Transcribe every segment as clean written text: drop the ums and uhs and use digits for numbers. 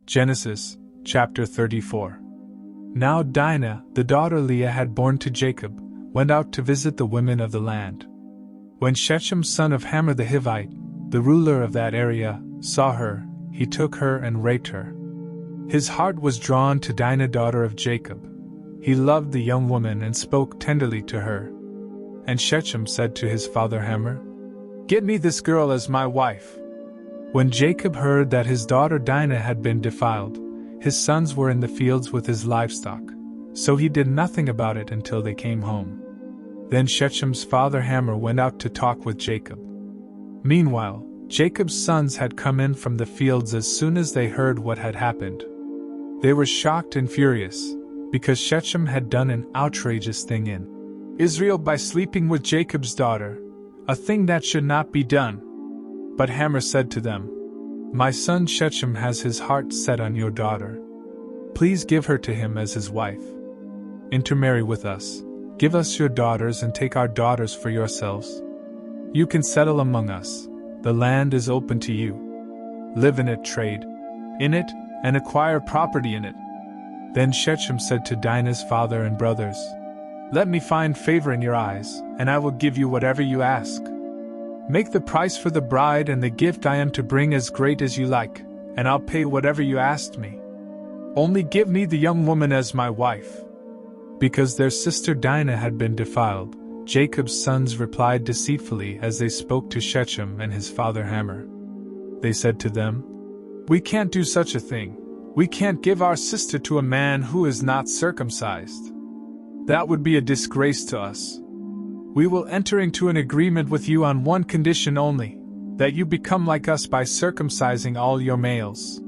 Genesis, chapter 34. Now Dinah, the daughter Leah had borne to Jacob, went out to visit the women of the land. When Shechem son of Hamor the Hivite, the ruler of that area, saw her, he took her and raped her. His heart was drawn to Dinah daughter of Jacob. He loved the young woman and spoke tenderly to her. And Shechem said to his father Hamor, "Get me this girl as my wife." When Jacob heard that his daughter Dinah had been defiled, his sons were in the fields with his livestock, so he did nothing about it until they came home. Then Shechem's father Hamor went out to talk with Jacob. Meanwhile, Jacob's sons had come in from the fields as soon as they heard what had happened. They were shocked and furious, because Shechem had done an outrageous thing in Israel by sleeping with Jacob's daughter, a thing that should not be done. But Hamor said to them, "My son Shechem has his heart set on your daughter. Please give her to him as his wife. Intermarry with us, give us your daughters and take our daughters for yourselves. You can settle among us, the land is open to you. Live in it, trade in it, and acquire property in it." Then Shechem said to Dinah's father and brothers, "Let me find favor in your eyes, and I will give you whatever you ask. Make the price for the bride and the gift I am to bring as great as you like, and I'll pay whatever you asked me. Only give me the young woman as my wife." Because their sister Dinah had been defiled, Jacob's sons replied deceitfully as they spoke to Shechem and his father Hamor. They said to them, "We can't do such a thing. We can't give our sister to a man who is not circumcised. That would be a disgrace to us. We will enter into an agreement with you on one condition only, that you become like us by circumcising all your males.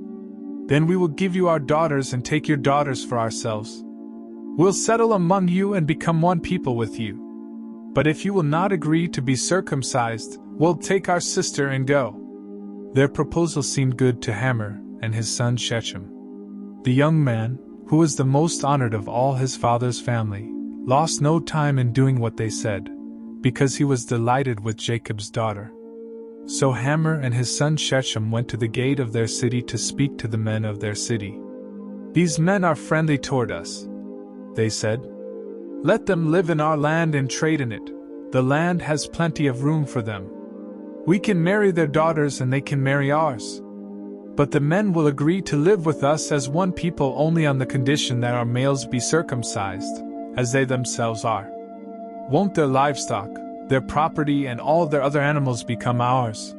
Then we will give you our daughters and take your daughters for ourselves. We'll settle among you and become one people with you. But if you will not agree to be circumcised, we'll take our sister and go." Their proposal seemed good to Hamor and his son Shechem. The young man, who was the most honored of all his father's family, lost no time in doing what they said, because he was delighted with Jacob's daughter. So Hamor and his son Shechem went to the gate of their city to speak to the men of their city. "These men are friendly toward us," they said. "Let them live in our land and trade in it. The land has plenty of room for them. We can marry their daughters and they can marry ours. But the men will agree to live with us as one people only on the condition that our males be circumcised, as they themselves are. Won't their livestock, their property and all their other animals become ours?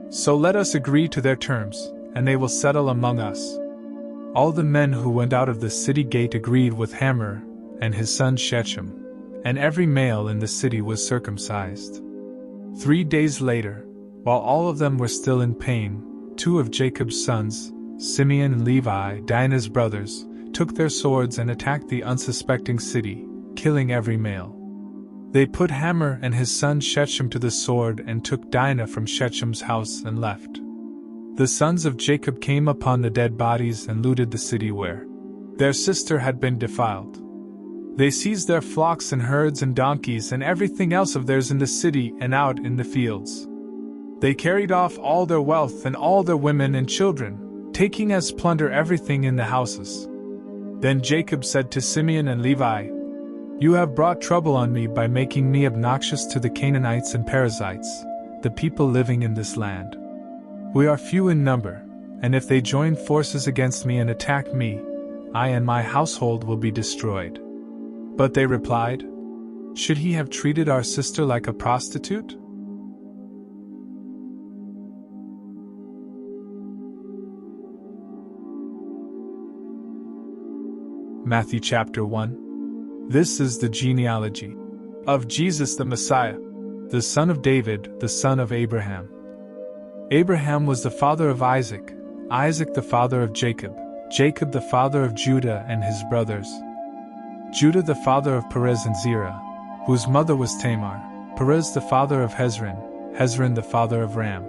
So let us agree to their terms, and they will settle among us." All the men who went out of the city gate agreed with Hamor and his son Shechem, and every male in the city was circumcised. 3 days later, while all of them were still in pain, 2 of Jacob's sons, Simeon and Levi, Dinah's brothers, took their swords and attacked the unsuspecting city, killing every male. They put Hamor and his son Shechem to the sword and took Dinah from Shechem's house and left. The sons of Jacob came upon the dead bodies and looted the city where their sister had been defiled. They seized their flocks and herds and donkeys and everything else of theirs in the city and out in the fields. They carried off all their wealth and all their women and children, taking as plunder everything in the houses. Then Jacob said to Simeon and Levi, "You have brought trouble on me by making me obnoxious to the Canaanites and Perizzites, the people living in this land. We are few in number, and if they join forces against me and attack me, I and my household will be destroyed." But they replied, "Should he have treated our sister like a prostitute?" Matthew chapter 1. This is the genealogy of Jesus the Messiah, the son of David, the son of Abraham. Abraham was the father of Isaac, Isaac the father of Jacob, Jacob the father of Judah and his brothers, Judah the father of Perez and Zerah, whose mother was Tamar, Perez the father of Hezron, Hezron the father of Ram,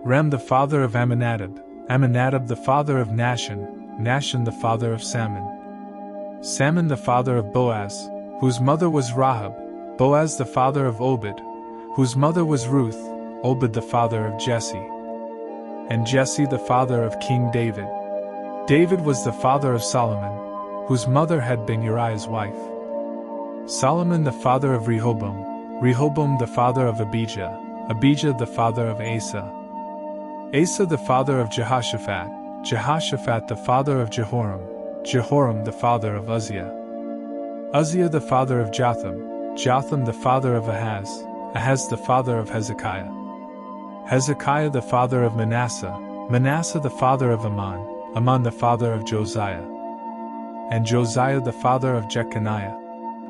Ram the father of Amminadab, Amminadab the father of Nahshon, Nahshon the father of Salmon, Salmon the father of Boaz, whose mother was Rahab, Boaz the father of Obed, whose mother was Ruth, Obed the father of Jesse, and Jesse the father of King David. David was the father of Solomon, whose mother had been Uriah's wife. Solomon the father of Rehoboam, Rehoboam the father of Abijah, Abijah the father of Asa, Asa the father of Jehoshaphat, Jehoshaphat the father of Jehoram, Jehoram the father of Uzziah, Uzziah the father of Jotham, Jotham the father of Ahaz, Ahaz the father of Hezekiah, Hezekiah the father of Manasseh, Manasseh the father of Amon, Amon the father of Josiah, and Josiah the father of Jeconiah,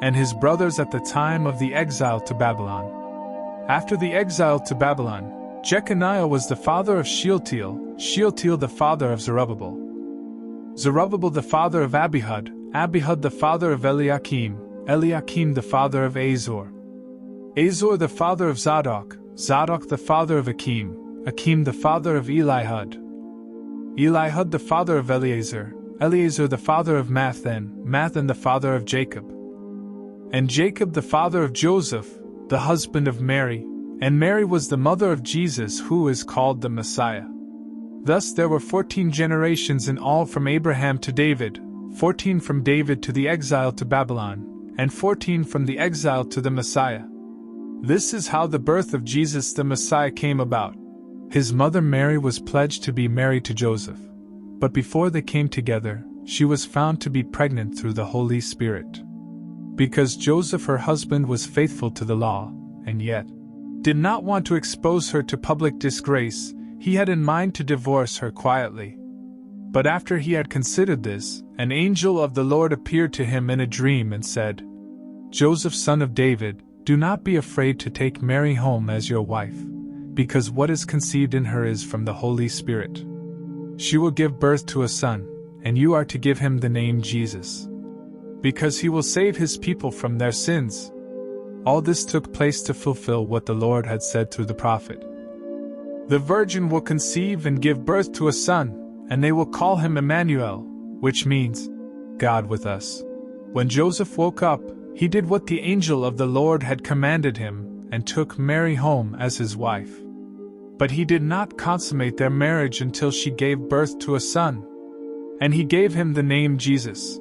and his brothers at the time of the exile to Babylon. After the exile to Babylon, Jeconiah was the father of Shealtiel, Shealtiel the father of Zerubbabel, Zerubbabel the father of Abihud, Abihud the father of Eliakim, Eliakim the father of Azor, Azor the father of Zadok, Zadok the father of Akim, Akim the father of Elihud, Elihud the father of Eleazar, Eleazar the father of Mathan, Mathan the father of Jacob, and Jacob the father of Joseph, the husband of Mary, and Mary was the mother of Jesus, who is called the Messiah. Thus there were 14 generations in all from Abraham to David, 14 from David to the exile to Babylon, and 14 from the exile to the Messiah. This is how the birth of Jesus the Messiah came about. His mother Mary was pledged to be married to Joseph, but before they came together, she was found to be pregnant through the Holy Spirit. Because Joseph, her husband, was faithful to the law, and yet did not want to expose her to public disgrace, he had in mind to divorce her quietly. But after he had considered this, an angel of the Lord appeared to him in a dream and said, "Joseph, son of David, do not be afraid to take Mary home as your wife, because what is conceived in her is from the Holy Spirit. She will give birth to a son, and you are to give him the name Jesus, because he will save his people from their sins." All this took place to fulfill what the Lord had said through the prophet. "The virgin will conceive and give birth to a son, and they will call him Emmanuel," which means, God with us. When Joseph woke up, he did what the angel of the Lord had commanded him, and took Mary home as his wife. But he did not consummate their marriage until she gave birth to a son, and he gave him the name Jesus.